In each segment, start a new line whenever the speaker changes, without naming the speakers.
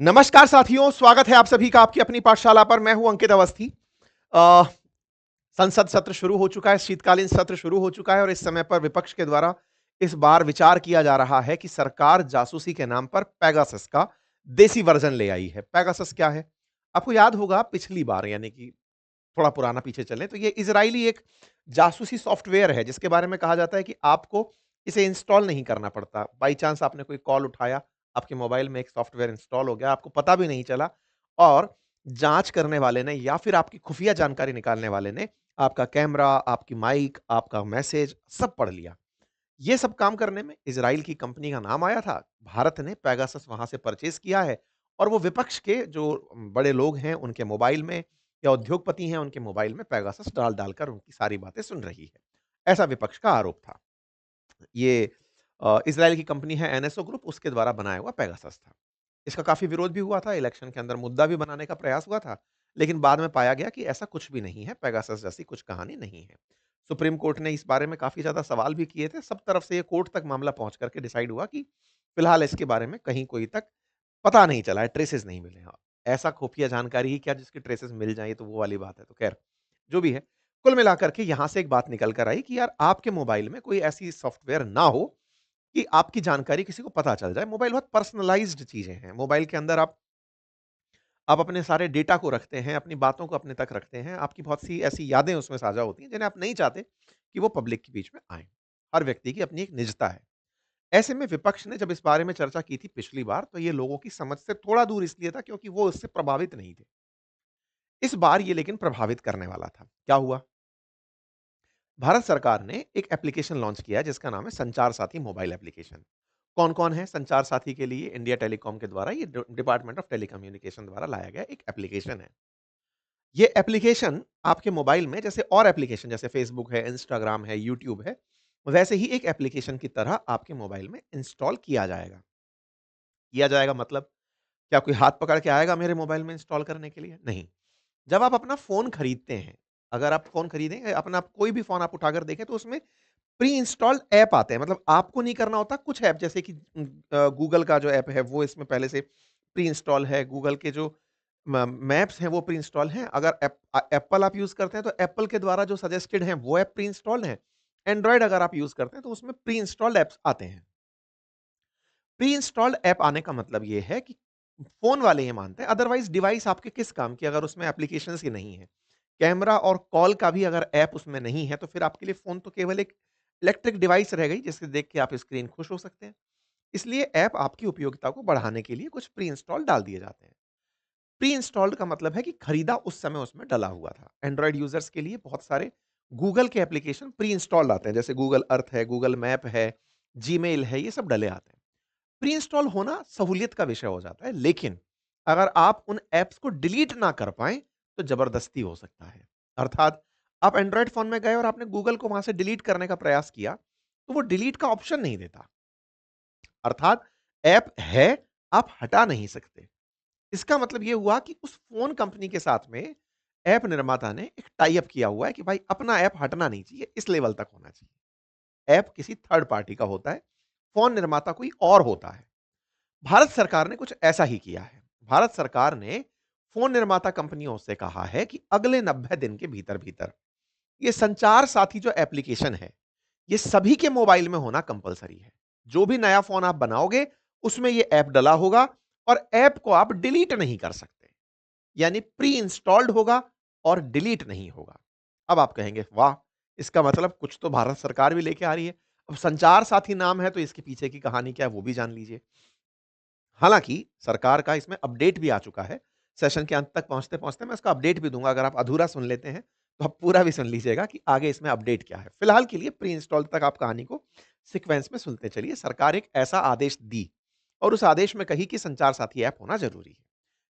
नमस्कार साथियों, स्वागत है आप सभी का आपकी अपनी पाठशाला पर। मैं हूं अंकित अवस्थी। अ, संसद सत्र शुरू हो चुका है, शीतकालीन सत्र शुरू हो चुका है और इस समय पर विपक्ष के द्वारा इस बार विचार किया जा रहा है कि सरकार जासूसी के नाम पर पेगासस का देसी वर्जन ले आई है। पेगासस क्या है? आपको याद होगा पिछली बार यानी कि थोड़ा पुराना पीछे चलें तो ये इज़राइली एक जासूसी सॉफ्टवेयर है जिसके बारे में कहा जाता है कि आपको इसे इंस्टॉल नहीं करना पड़ता। बाय चांस आपने कोई कॉल उठाया, आपके मोबाइल में एक सॉफ्टवेयर इंस्टॉल हो गया, आपको पता भी नहीं चला और जाँच करने वाले ने या फिर आपकी खुफिया जानकारी निकालने वाले ने आपका कैमरा, आपकी माइक, आपका मैसेज सब पढ़ लिया। ये सब काम करने में इज़राइल की कंपनी का नाम आया था। भारत ने पेगासस वहाँ से परचेज़ किया है और वो विपक्ष के जो बड़े लोग हैं, उनके मोबाइल में या उद्योगपति हैं, उनके मोबाइल में पेगासस डाल-डाल कर उनकी सारी बातें सुन रही है। ऐसा विपक्ष का आरोप था। ये इज़राइल की कंपनी है एनएसओ ग्रुप, उसके द्वारा बनाया हुआ पेगासस था। इसका काफ़ी विरोध भी हुआ था, इलेक्शन के अंदर मुद्दा भी बनाने का प्रयास हुआ था, लेकिन बाद में पाया गया कि ऐसा कुछ भी नहीं है, पेगासस जैसी कुछ कहानी नहीं है। सुप्रीम कोर्ट ने इस बारे में काफ़ी ज़्यादा सवाल भी किए थे, सब तरफ से ये कोर्ट तक मामला पहुँच कर के डिसाइड हुआ कि फिलहाल इसके बारे में कहीं कोई तक पता नहीं चला है, ट्रेसेस नहीं मिले हैं। ऐसा खुफिया जानकारी ही क्या जिसकी ट्रेसेस मिल जाएँ, ये तो वो वाली बात है, तो खैर, जो भी है। कुल मिलाकर के यहाँ से एक बात निकल कर आई कि यार आपके मोबाइल में कोई ऐसी सॉफ्टवेयर ना हो कि आपकी जानकारी किसी को पता चल जाए। मोबाइल बहुत पर्सनलाइज़्ड चीज़ें हैं। मोबाइल के अंदर आप अपने सारे डेटा को रखते हैं, अपनी बातों को अपने तक रखते हैं। आपकी बहुत सी ऐसी यादें उसमें साझा होती हैं, जिन्हें आप नहीं चाहते कि वो पब्लिक के बीच में आएँ। हर व्यक्ति की अपनी एक निजता है। ऐसे में विपक्ष ने जब इस बारे में चर्चा की थी पिछली बार, तो ये लोगों की समझ से थोड़ा दूर इसलिए था क्योंकि वो इससे प्रभावित नहीं थे। इस बार ये लेकिन प्रभावित करने वाला था। क्या हुआ? भारत सरकार ने एक एप्लीकेशन लॉन्च किया है जिसका नाम है संचार साथी मोबाइल एप्लीकेशन। कौन-कौन है संचार साथी के लिए? इंडिया टेलीकॉम के द्वारा ये डिपार्टमेंट ऑफ टेलीकम्युनिकेशन द्वारा लाया गया एक एप्लीकेशन है। ये एप्लीकेशन आपके मोबाइल में जैसे और एप्लीकेशन जैसे फ़ेसबुक है, इंस्टाग्राम है, यूट्यूब है, वैसे ही एक एप्लीकेशन की तरह आपके मोबाइल में इंस्टॉल किया जाएगा। किया जाएगा मतलब क्या कोई हाथ पकड़ के आएगा मेरे मोबाइल में इंस्टॉल करने के लिए? नहीं। जब आप अपना फ़ोन खरीदते हैं, अगर आप फ़ोन खरीदें अपना कोई भी फ़ोन आप उठाकर देखें तो उसमें प्री इंस्टॉल्ड ऐप आते हैं। मतलब आपको नहीं करना होता, कुछ ऐप जैसे कि गूगल का जो ऐप है वो इसमें पहले से प्री इंस्टॉल है। गूगल के जो म मैप्स हैं वो प्री इंस्टॉल हैं। अगर एप्पल आप यूज़ करते हैं तो एप्पल के द्वारा जो सजेस्टेड हैं वो ऐप प्री इंस्टॉल्ड हैं। एंड्रॉयड अगर आप यूज़ करते हैं तो उसमें प्री इंस्टॉल्ड ऐप्स आते हैं। प्री इंस्टॉल्ड ऐप आने का मतलब ये है कि फ़ोन वाले ये मानते हैं, अदरवाइज़ डिवाइस आपके किस काम की अगर उसमें एप्लीकेशंस ही नहीं है। कैमरा और कॉल का भी अगर ऐप उसमें नहीं है, तो फिर आपके लिए फ़ोन तो केवल एक इलेक्ट्रिक डिवाइस रह गई, जिसे देख के आप स्क्रीन खुश हो सकते हैं। इसलिए ऐप आपकी उपयोगिता को बढ़ाने के लिए कुछ प्री इंस्टॉल डाल दिए जाते हैं। प्री इंस्टॉल्ड का मतलब है कि खरीदा उस समय उसमें डला हुआ था। एंड्रॉयड यूज़र्स के लिए बहुत सारे गूगल के एप्लीकेशन प्री इंस्टॉल्ड आते हैं, जैसे गूगल अर्थ है, गूगल मैप है, जीमेल है, ये सब डले आते हैं। प्री इंस्टॉल होना सहूलियत का विषय हो जाता है, लेकिन अगर आप उन ऐप्स को डिलीट ना कर पाएँ, तो ज़बरदस्ती हो सकता है। अर्थात आप एंड्रॉयड फ़ोन में गए और आपने गूगल को वहाँ से डिलीट करने का प्रयास किया, तो वो डिलीट का ऑप्शन नहीं देता। अर्थात ऐप है, आप हटा नहीं सकते। इसका मतलब ये हुआ कि उस फ़ोन कंपनी के साथ में ऐप निर्माता ने एक टाई अप किया हुआ है कि भाई अपना ऐप हटना नहीं चाहिए, इस लेवल तक होना चाहिए। ऐप किसी थर्ड पार्टी का होता है, फ़ोन निर्माता कोई और होता है। भारत सरकार ने कुछ ऐसा ही किया है। भारत सरकार ने फ़ोन निर्माता कंपनियों से कहा है कि अगले 90 दिन के भीतर-भीतर ये संचार साथी जो एप्लीकेशन है, ये सभी के मोबाइल में होना कंपल्सरी है। जो भी नया फ़ोन आप बनाओगे, उसमें ये ऐप डला होगा और ऐप को आप डिलीट नहीं कर सकते। यानी प्री इंस्टॉल्ड होगा और डिलीट नहीं होगा। अब आप कहेंगे, वाह! इसका मतलब कुछ तो भारत सरकार भी लेके आ रही है। अब संचार साथी नाम है, तो इसके पीछे की कहानी क्या है, वो भी जान लीजिए। हालाँकि सरकार का इसमें अपडेट भी आ चुका है। सेशन के अंत तक पहुँचते-पहुँचते मैं इसका अपडेट भी दूँगा, अगर आप अधूरा सुन लेते हैं, तो आप पूरा भी सुन लीजिएगा कि आगे इसमें अपडेट क्या है। फिलहाल के लिए प्री इंस्टॉल तक आप कहानी को सीक्वेंस में सुनते चलिए। सरकार एक ऐसा आदेश दी और उस आदेश में कही कि संचार साथी ऐप होना ज़रूरी है।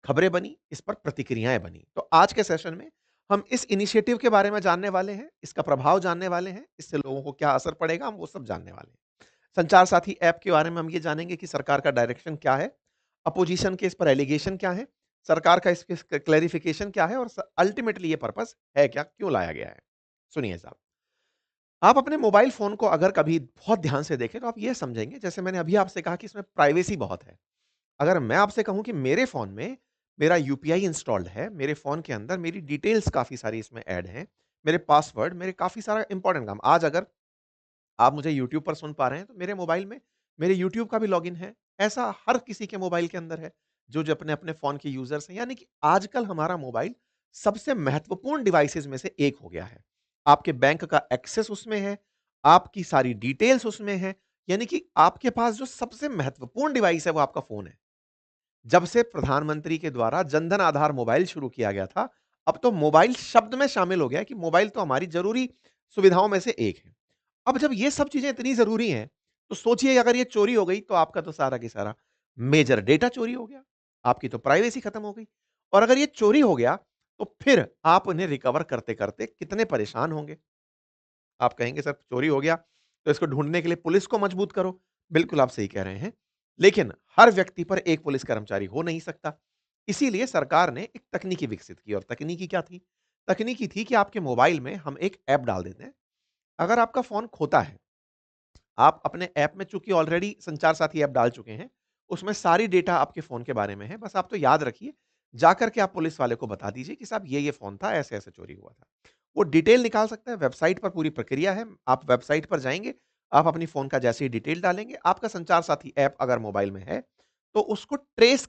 खबरें बनी, इस पर प्रतिक्रियाएँ बनी। तो आज के सेशन में हम इस इनिशिएटिव के बारे में जानने वाले हैं, इसका प्रभाव जानने वाले हैं, इससे लोगों को क्या असर पड़ेगा, हम वो सब जानने वाले हैं। संचार साथी ऐप के बारे में हम ये जानेंगे कि सरकार का डायरेक्शन क्या है, अपोजिशन के इस पर एलिगेशन क्या है, सरकार का इस क्लैरिफिकेशन क्या है और अल्टीमेटली ये पर्पस है क्या, क्यों लाया गया है। सुनिए साहब, आप अपने मोबाइल फोन को अगर कभी बहुत ध्यान से देखें तो आप ये समझेंगे, जैसे मैंने अभी आपसे कहा कि इसमें प्राइवेसी बहुत है। अगर मैं आपसे कहूँ कि मेरे फ़ोन में मेरा यूपीआई इंस्टॉल्ड है, मेरे फ़ोन के अंदर मेरी डिटेल्स काफ़ी सारी इसमें ऐड हैं, मेरे पासवर्ड, मेरे काफ़ी सारा इम्पोर्टेंट काम आज अगर आप मुझे यूट्यूब पर सुन पा रहे हैं, तो मेरे मोबाइल में मेरे यूट्यूब का भी लॉगिन है। ऐसा हर किसी के मोबाइल के अंदर है, जो अपने-अपने फ़ोन के यूज़र्स हैं। यानी कि आजकल हमारा मोबाइल सबसे महत्वपूर्ण डिवाइसेज़ में से एक हो गया है। आपके बैंक का एक्सेस उसमें है, आपकी सारी डिटेल्स उसमें हैं, यानी कि आपके पास जो सबसे महत्वपूर्ण डिवाइस है, वो आपका फ़ोन है। जब से प्रधानमंत्री के द्वारा जनधन आधार मोबाइल शुरू किया गया था, अब तो मोबाइल शब्द में शामिल हो गया है कि मोबाइल तो हमारी ज़रूरी सुविधाओं में से एक है। अब जब ये सब चीज़ें इतनी ज़रूरी हैं, तो सोचिए अगर ये चोरी हो गई, तो आपका तो सारा की सारा मेजर डेटा चोरी हो गया। आपकी तो प्राइवेसी खत्म हो गई और अगर ये चोरी हो गया, तो फिर आप उन्हें रिकवर करते-करते कितने परेशान होंगे। आप कहेंगे सर चोरी हो गया, तो इसको ढूँढने के लिए पुलिस को मजबूत करो। बिल्कुल आप सही कह रहे हैं। लेकिन हर व्यक्ति पर एक पुलिस कर्मचारी हो नहीं सकता। इसीलिए सरकार ने एक तकनीकी विकसित की और तकनीकी क्या थी? तकनीकी थी कि आपके मोबाइल में हम एक ऐप डाल देते हैं। अगर आपका फ़ोन खोता है, आप अपने ऐप में चूँकि ऑलरेडी संचार साथी ऐप डाल चुके हैं, उसमें सारी डेटा आपके फ़ोन के बारे में है। बस आप तो याद रखिए, जाकर के आप पुलिस वाले को बता दीजिए कि साहब ये फ़ोन था, ऐसे-ऐसे चोरी हुआ था। वो डिटेल निकाल सकता है, वेबसाइट पर पूरी प्रक्रिया है। आप वेबसाइट पर जाएँगे, आप अपनी फ़ोन का जैसे ही डिटेल डालेंगे, आपका संचार साथी ऐप अगर मोबाइल में है, तो उसको ट्रेस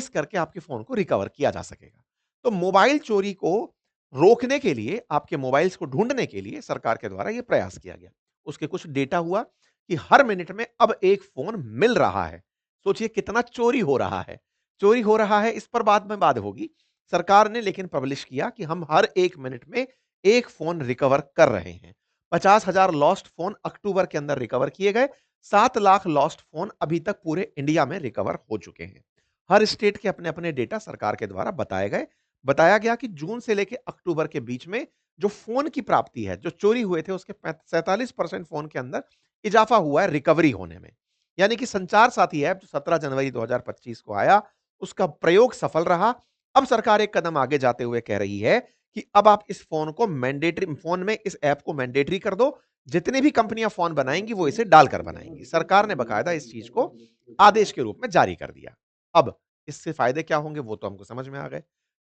करके आपके फ़ोन को रिकवर किया जा सकेगा। तो मोबाइल चोरी को रोकने के लिए, आपके मोबाइल्स को ढूँढने के लिए सरकार के द्वारा ये प्रयास किया गया। उसके कुछ डेटा हुआ कि हर मिनट में अब एक फ़ोन मिल रहा है। सोचिए कितना चोरी हो रहा है। चोरी हो रहा है इस पर बाद में बात होगी। सरकार ने लेकिन पब्लिश किया कि हम हर 1 मिनट में 1 फ़ोन रिकवर कर रहे हैं। 50,000 लॉस्ट फ़ोन अक्टूबर के अंदर रिकवर किए गए। 7 लाख लॉस्ट फ़ोन अभी तक पूरे इंडिया में रिकवर हो चुके हैं। हर स्टेट के अपने-अपने डेटा सरकार के द्वारा बताए गए। बताया गया कि जून से लेके अक्टूबर के बीच में जो फ़ोन की प्राप्ति है, जो चोरी हुए थे उसके पैंत 47% फ़ोन के अंदर इज़ाफ़ा हुआ है रिकवरी होने में। यानी कि संचार साथी ऐप जो 17 जनवरी 2025 को आया, उसका प्रयोग सफल रहा। अब सरकार एक कदम आगे जाते हुए कह रही है कि अब आप इस फ़ोन में इस ऐप को मैंडेटरी कर दो। जितनी भी कंपनियाँ फ़ोन बनाएँगी वो इसे डालकर बनाएँगी। सरकार ने बाकायदा इस चीज़ को आदेश के रूप में जारी कर दिया। अब इससे फ़ायदे क्या होंगे वो तो हमको समझ में आ गए।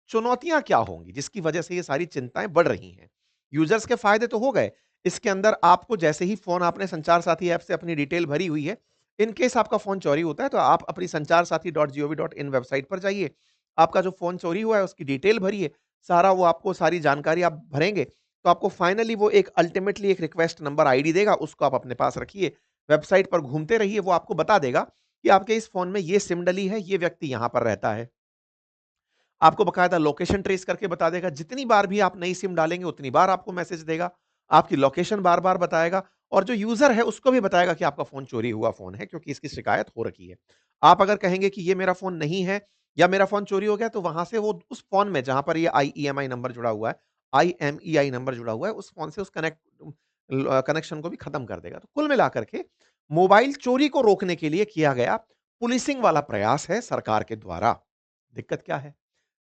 चुनौतियाँ क्या होंगी जिसकी वजह से ये सारी चिंताएँ बढ़ रही हैं? यूज़र्स के फ़ायदे तो हो गए। इसके अंदर आपको जैसे ही फ़ोन आपने संचार साथी ऐप से अपनी डिटेल भरी हुई है, इन केस आपका फ़ोन चोरी होता है तो आप अपनी संचार साथी .gov.in वेबसाइट पर जाइए। आपका जो फ़ोन चोरी हुआ है उसकी डिटेल भरिए, सारा वो आपको सारी जानकारी आप भरेंगे, तो आपको फाइनली वो एक अल्टीमेटली एक रिक्वेस्ट नंबर आईडी देगा, उसको आप अपने पास रखिए। वेबसाइट पर घूमते रहिए, वो आपको बता देगा कि आपके इस फ़ोन में ये सिम डली है, ये व्यक्ति यहाँ पर रहता है। आपको बाकायदा लोकेशन ट्रेस करके बता देगा। जितनी बार भी आप नई सिम डालेंगे, उतनी बार आपको मैसेज देगा। आपकी लोकेशन बार-बार बताएगा और जो यूज़र है, उसको भी बताएगा कि आपका फ़ोन चोरी हुआ फ़ोन है, क्योंकि इसकी शिकायत हो रखी है। आप अगर कहेंगे कि ये मेरा फ़ोन नहीं है या मेरा फ़ोन चोरी हो गया, तो वहाँ से वो उस फ़ोन में जहाँ पर ये आईईएमआई नंबर जुड़ा हुआ है, आईएमईआई नंबर जुड़ा हुआ है, उस फ़ोन से उस कनेक्शन को भी खत्म कर देगा। तो कुल मिलाकर के मोबाइल चोरी को रोकने के लिए किया गया पुलिसिंग वाला प्रयास है सरकार के द्वारा। दिक्कत क्या है?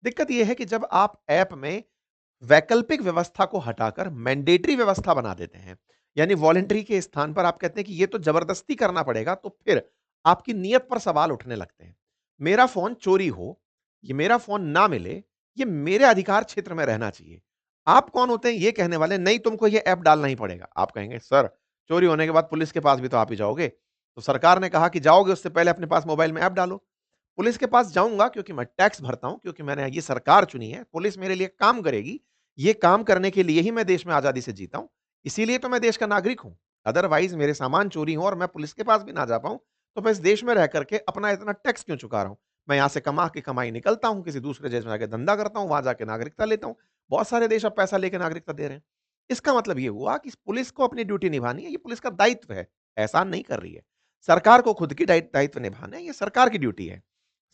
दिक्कत ये है कि जब आप ऐप में वैकल्पिक व्यवस्था को हटाकर मैंडेटरी व्यवस्था बना देते हैं, यानी वॉलंटरी के स्थान पर आप कहते हैं कि ये तो जबरदस्ती करना पड़ेगा, तो फिर आपकी नीयत पर सवाल उठने लगते हैं। मेरा फ़ोन चोरी हो, ये मेरा फ़ोन ना मिले, ये मेरे अधिकार क्षेत्र में रहना चाहिए। आप कौन होते हैं ये कहने वाले, नहीं तुमको ये ऐप डालना ही पड़ेगा। आप कहेंगे सर, चोरी होने के बाद पुलिस के पास भी तो आप ही जाओगे। तो सरकार ने कहा कि जाओगे उससे पहले अपने पास मोबाइल में ऐप डालो। पुलिस के पास जाऊँगा क्योंकि मैं टैक्स भरता हूँ, क्योंकि मैंने ये सरकार चुनी है, पुलिस मेरे लिए काम करेगी। ये काम करने के लिए ही मैं देश में आज़ादी से जीता हूँ, इसीलिए तो मैं देश का नागरिक हूँ। अदरवाइज़ मेरे सामान चोरी हों और मैं पुलिस के पास भी ना जा पाऊँ, तो मैं इस देश में रह कर के अपना इतना टैक्स क्यों चुका रहा हूँ? मैं यहाँ से कमा के कमाई निकलता हूँ, किसी दूसरे देश में जाके धंधा करता हूँ, वहाँ जाके नागरिकता लेता हूँ। बहुत सारे देश अब पैसा लेके नागरिकता दे रहे हैं। इसका मतलब ये हुआ कि पुलिस को अपनी ड्यूटी निभानी है, ये पुलिस का दायित्व है, एहसान नहीं कर रही है। सरकार को खुद की दायित्व निभाना है, ये सरकार की ड्यूटी है।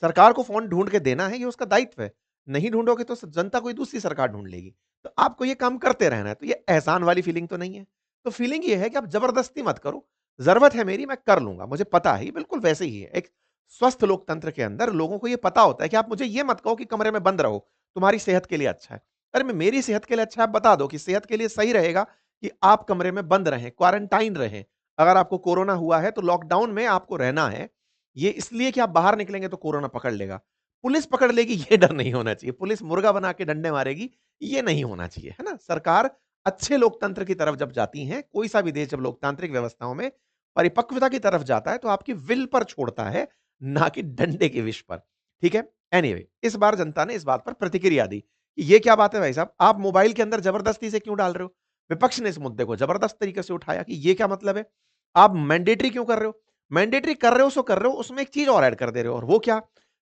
सरकार को फ़ोन ढूँढ के देना है, ये उसका दायित्व है। नहीं ढूँढोगे तो स जनता कोई दूसरी सरकार ढूँढ लेगी। तो आपको ये काम करते रहना है, तो ये एहसान वाली फीलिंग तो नहीं है। तो फीलिंग ये है कि आप ज़बरदस्ती मत करो, ज़रूरत है मेरी मैं कर लूँगा, मुझे पता है, ये बिल्कुल वैसे ही है। एक स्वस्थ लोकतंत्र के अंदर लोगों को ये पता होता है कि आप मुझे ये मत कहो कि कमरे में बंद रहो, तुम्हारी सेहत के लिए अच्छा है। अरे मैं मेरी सेहत के लिए अच्छा है, आप बता दो कि सेहत के लिए सही रहेगा कि आप कमरे में बंद रहें, क्वारंटाइन रहें। अगर आपको कोरोना हुआ है, तो लॉकडाउन में आपको रहना है। ये इसलिए कि आप बाहर निकलेंगे तो कोरोना पकड़ लेगा। पुलिस पकड़ लेगी ये डर नहीं होना चाहिए। पुलिस मुर्गा बना के डंडे मारेगी, ये नहीं होना चाहिए, है ना? सरकार अच्छे लोकतंत्र की तरफ जब जाती हैं, कोई-सा भी देश जब लोकतांत्रिक व्यवस्थाओं में परिपक्वता की तरफ जाता है, तो आपकी विल पर छोड़ता है, ना कि डंडे के विष पर, ठीक है? एनीवे इस बार जनता ने इस बात पर प्रतिक्रिया दी कि ये क्या बात है भाई साहब? आप मोबाइल के अंदर ज़बरदस्ती से क्यों डाल रहे हो? विपक्ष ने इस मुद्दे को ज़बरदस्त तरीके से उठाया कि ये क्या मतलब है? आप मैंडेटरी क्यों कर रहे हो? मैंडेटरी कर रहे हो सो कर रहे हो, उसमें एक चीज़ और ऐड कर दे रहे हो और वो क्या?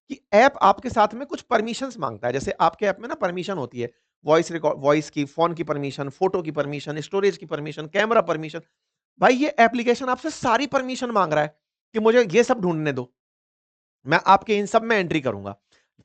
कि ऐप आपके साथ में कुछ परमिशंस माँगता है। जैसे आपके ऐप में ना परमिशन होती है, वॉइस की, फ़ोन की परमिशन, फ़ोटो की परमिशन, स्टोरेज की परमिशन, कैमरा परमिशन। भाई ये एप्लीकेशन आपसे सारी परमिशन माँग रहा है कि मुझे ये सब ढूँढने दो। मैं आपके इन सब में एंट्री करूँगा।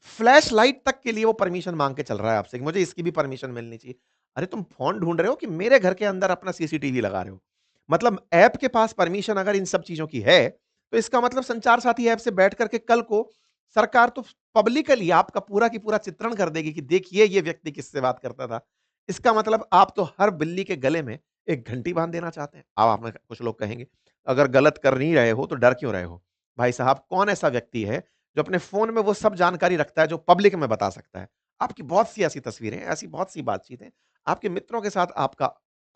फ्लैश लाइट तक के लिए वो परमिशन माँग के चल रहा है आपसे कि मुझे इसकी भी परमिशन मिलनी चाहिए। अरे तुम फ़ोन ढूँढ रहे हो कि मेरे घर के अंदर अपना सीसीटीवी लगा रहे हो? मतलब ऐप के पास परमिशन अगर इन सब चीज़ों की है, तो इसका मतलब संचार साथी ऐप से बैठ कर के कल को सरकार तो पब्लिकली आपका पूरा की पूरा चित्रण कर देगी कि देखिए ये व्यक्ति किससे बात करता था। इसका मतलब आप तो हर बिल्ली के गले में एक घंटी बाँध देना चाहते हैं। अब आप में कुछ लोग कहेंगे, अगर गलत कर नहीं रहे हो तो डर क्यों रहे हो? भाई साहब कौन ऐसा व्यक्ति है जो अपने फ़ोन में वो सब जानकारी रखता है जो पब्लिक में बता सकता है? आपकी बहुत सी ऐसी तस्वीरें, ऐसी बहुत सी बातचीतें, आपके मित्रों के साथ आपका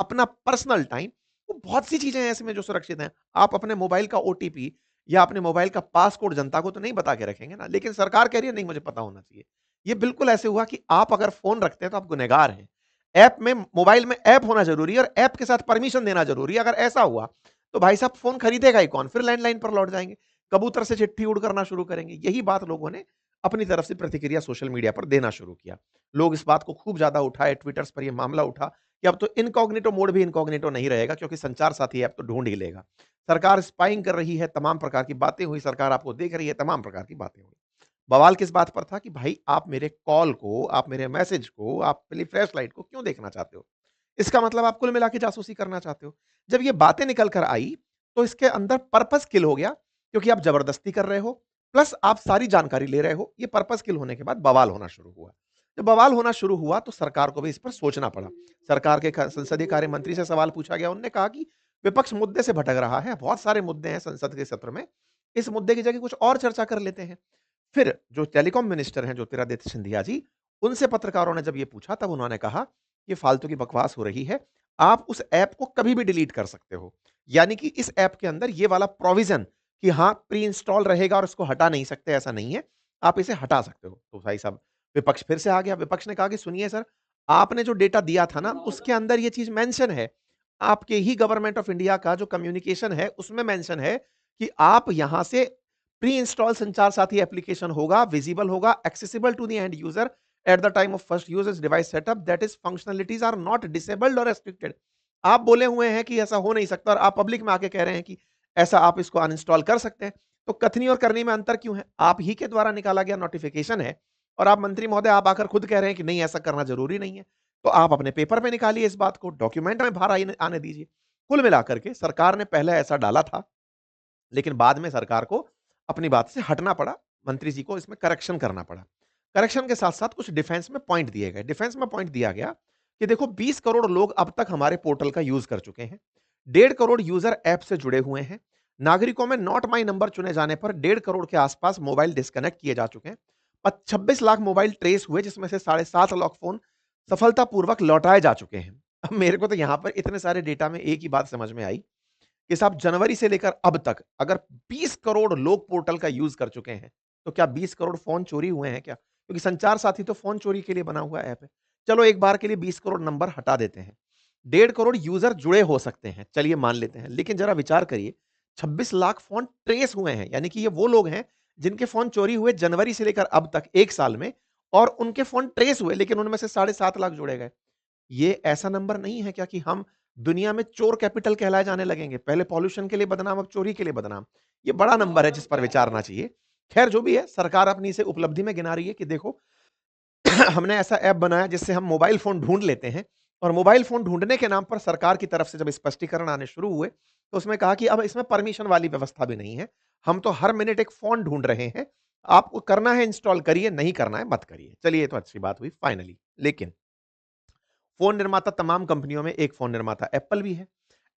अपना पर्सनल टाइम, वो बहुत सी चीज़ें हैं ऐसे में जो सुरक्षित हैं। आप अपने मोबाइल का ओटीपी या अपने मोबाइल का पासकोड जनता को तो नहीं बता के रखेंगे ना, लेकिन सरकार कह रही है नहीं मुझे पता होना चाहिए। ये बिल्कुल ऐसे हुआ कि आप अगर फ़ोन रखते हैं तो आप गुनहगार हैं। ऐप में मोबाइल में ऐप होना ज़रूरी है और ऐप के साथ परमिशन देना ज़रूरी है। अगर ऐसा हुआ, तो भाई साहब फ़ोन खरीदेगा ही कौन? फिर लैंडलाइन पर लौट जाएँगे। कबूतर से चिट्ठी उड़ करना शुरू करेंगे। यही बात लोगों ने अपनी तरफ से प्रतिक्रिया सोशल मीडिया पर देना शुरू किया। लोग इस बात को खूब ज़्यादा उठाए, ट्विटर्स पर ये मामला उठा कि अब तो इनकॉग्निटो मोड भी इनकॉग्निटो नहीं रहेगा क्योंकि संचार साथी ऐप तो ढूँढ ही लेगा। सरकार स्पाइंग कर रही है, तमाम प्रकार की बातें हुई, सरकार आपको देख रही है, तमाम प्रकार की बातें हुई। बवाल किस बात पर था कि भाई आप मेरे कॉल को, आप मेरे मैसेज को, आप मेरी फ्लैश लाइट को क्यों देखना चाहते हो? इसका मतलब आप कुल मिला के जासूसी करना चाहते हो। जब ये बातें निकल कर आई, तो इसके अंदर पर्पस किल हो गया क्योंकि आप ज़बरदस्ती कर रहे हो, प्लस आप सारी जानकारी ले रहे हो। ये पर्पस किल होने के बाद बवाल होना शुरू हुआ। जब बवाल होना शुरू हुआ तो सरकार को भी इस पर सोचना पड़ा। सरकार के क संसदीय कार्य मंत्री से सवाल पूछा गया, उन्होंने कहा कि विपक्ष मुद्दे से भटक रहा है, बहुत सारे मुद्दे हैं संसद के सत्र में, इस मुद्दे की जगह कुछ और चर्चा कर लेते हैं। फिर जो टेलीकॉम मिनिस्टर हैं ज्योतिरादित्य सिंधिया जी, उनसे पत्रकारों ने जब ये पूछा तब उन्होंने कहा, "ये फालतू की बकवास हो रही है। आप उस ऐप को कभी भी डिलीट कर सकते हो। यानी कि इस ऐप के अंदर ये वाला प्रोविज़न कि हाँ, प्री इंस्टॉल रहेगा और इसको हटा नहीं सकते, ऐसा नहीं है। आप इसे हटा सकते हो।" तो भाई साहब विपक्ष फिर से आ गया। विपक्ष ने कहा कि सुनिए सर, आपने जो डेटा दिया था ना, उसके अंदर ये चीज़ मेंशन है। आपके ही गवर्नमेंट ऑफ इंडिया का जो कम्युनिकेशन है, उसमें मेंशन है कि आप यहाँ से प्री इंस्टॉल संचार साथी एप्लीकेशन होगा, विजिबल होगा, accessible to the end user at the time of first use इस device setup that is functionalities are not disabled और रेस्ट्रिक्टेड। आप बोले हुए हैं कि ऐसा हो नहीं सकता और आप पब्लिक में आके कह रहे हैं कि ऐसा आप इसको अनइंस्टॉल कर सकते हैं। तो कथनी और करनी में अंतर क्यों है? आप ही के द्वारा निकाला गया नोटिफिकेशन है और आप मंत्री महोदय आप आकर खुद कह रहे हैं कि नहीं ऐसा करना जरूरी नहीं है। तो आप अपने पेपर में निकालिए इस बात को, डॉक्यूमेंट में बाहर आने दीजिए। कुल मिलाकर के सरकार ने पहले ऐसा डाला था, लेकिन बाद में सरकार को अपनी बात से हटना पड़ा, मंत्री जी को इसमें करेक्शन करना पड़ा। करेक्शन के साथ-साथ कुछ डिफेंस में पॉइंट दिए गए। डिफेंस में पॉइंट दिया गया कि देखो 20 करोड़ लोग अब तक हमारे पोर्टल का यूज़ कर चुके हैं। 1.5 करोड़ यूज़र ऐप से जुड़े हुए हैं। नागरिकों में नॉट माई नंबर चुने जाने पर 1.5 करोड़ के आसपास मोबाइल डिस्कनेक्ट किए जा चुके हैं। 26 लाख मोबाइल ट्रेस हुए जिसमें से 7.5 लाख फ़ोन सफलतापूर्वक लौटाए जा चुके हैं। अब मेरे को तो यहाँ पर इतने सारे डेटा में एक ही बात समझ में आई कि साहब जनवरी से लेकर अब तक अगर 20 करोड़ लोग पोर्टल का यूज़ कर चुके हैं, तो क्या 20 करोड़ फ़ोन चोरी हुए हैं क्या? क्योंकि संचार साथी तो फ़ोन चोरी के लिए बना हुआ ऐप है। चलो एक बार के लिए 20 करोड़ नंबर हटा देते हैं। 1.5 करोड़ यूज़र जुड़े हो सकते हैं, चलिए मान लेते हैं। लेकिन ज़रा विचार करिए 26 लाख फ़ोन ट्रेस हुए हैं, यानी कि ये वो लोग हैं जिनके फ़ोन चोरी हुए जनवरी से लेकर अब तक 1 साल में और उनके फ़ोन ट्रेस हुए लेकिन उनमें से 7.5 लाख जोड़े गए। ये ऐसा नंबर नहीं है क्या कि हम दुनिया में चोर कैपिटल कहलाए जाने लगेंगे? पहले पॉल्यूशन के लिए बदनाम, अब चोरी के लिए बदनाम। ये बड़ा नंबर है जिस पर विचारना चाहिए। खैर जो भी है, सरकार अपनी इसे उपलब्धि में गिना रही है कि देखो हमने ऐसा ऐप बनाया जिससे हम मोबाइल फ़ोन ढूँढ लेते हैं और मोबाइल फ़ोन ढूँढने के नाम पर सरकार की तरफ से जब स्पष्टीकरण आने शुरू हुए, तो उसमें कहा कि अब इसमें परमिशन वाली व्यवस्था भी नहीं है। हम तो हर मिनट एक फ़ोन ढूँढ रहे हैं। आपको करना है इंस्टॉल करिए, नहीं करना है मत करिए। चलिए ये तो अच्छी बात हुई फाइनली। लेकिन फ़ोन निर्माता तमाम कंपनियों में एक फ़ोन निर्माता एप्पल भी है।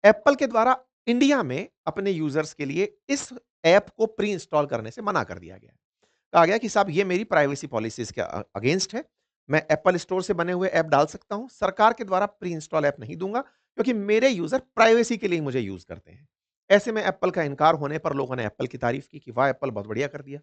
एप्पल के द्वारा इंडिया में अपने यूज़र्स के लिए इस ऐप को प्री इंस्टॉल करने से मना कर दिया गया है। कहा गया कि साहब ये मेरी प्राइवेसी पॉलिसीज़ के अगेंस्ट है। मैं एप्पल स्टोर से बने हुए ऐप डाल सकता हूँ, सरकार के द्वारा प्री इंस्टॉल ऐप नहीं दूँगा क्योंकि मेरे यूज़र प्राइवेसी के लिए मुझे यूज़ करते हैं। ऐसे में एप्पल का इनकार होने पर लोगों ने एप्पल की तारीफ़ की कि वाह! एप्पल बहुत बढ़िया कर दिया।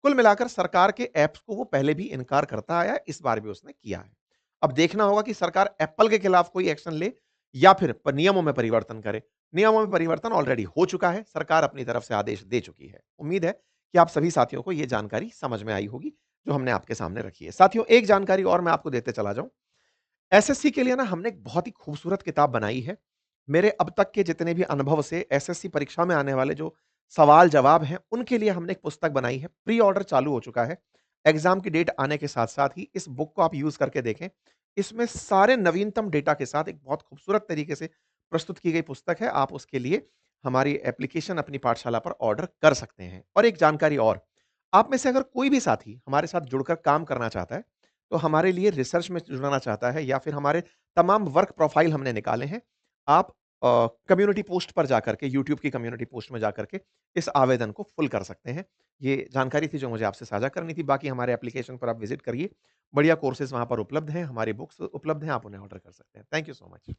कुल मिलाकर सरकार के ऐप्स को वो पहले भी इनकार करता आया है, इस बार भी उसने किया है। अब देखना होगा कि सरकार एप्पल के खिलाफ कोई एक्शन ले या फिर नियमों में परिवर्तन करे। नियमों में परिवर्तन ऑलरेडी हो चुका है, सरकार अपनी तरफ से आदेश दे चुकी है। उम्मीद है कि आप सभी साथियों को ये जानकारी समझ में आई होगी, जो हमने आपके सामने रखी है। साथियों, एक जानकारी और मैं आपको देते चला जाऊँ। एसएससी के लिए ना हमने एक बहुत ही खूबसूरत किताब बनाई है। मेरे अब तक के जितने भी अनुभव से एसएससी परीक्षा में आने वाले जो सवाल-जवाब हैं, उनके लिए हमने एक पुस्तक बनाई है। प्री ऑर्डर चालू हो चुका है। एग्ज़ाम की डेट आने के साथ-साथ ही इस बुक को आप यूज़ करके देखें। इसमें सारे नवीनतम डेटा के साथ एक बहुत खूबसूरत तरीके से प्रस्तुत की गई पुस्तक है। आप उसके लिए हमारी एप्लीकेशन अपनी पाठशाला पर ऑर्डर कर सकते हैं। और एक जानकारी और, आप में से अगर कोई भी साथी हमारे साथ जुड़कर काम करना चाहता है, तो हमारे लिए रिसर्च में जुड़ना चाहता है या फिर हमारे तमाम वर्क प्रोफाइल हमने निकाले हैं। आप कम्युनिटी पोस्ट पर जाकर के, यूट्यूब की कम्युनिटी पोस्ट में जाकर के इस आवेदन को फुल कर सकते हैं। ये जानकारी थी जो मुझे आपसे साझा करनी थी। बाकी हमारे एप्लीकेशन पर आप विज़िट करिए। बढ़िया कोर्सेज़ वहाँ पर उपलब्ध हैं, हमारी बुक्स उपलब्ध हैं, आप उन्हें ऑर्डर कर सकते हैं। Thank you so much.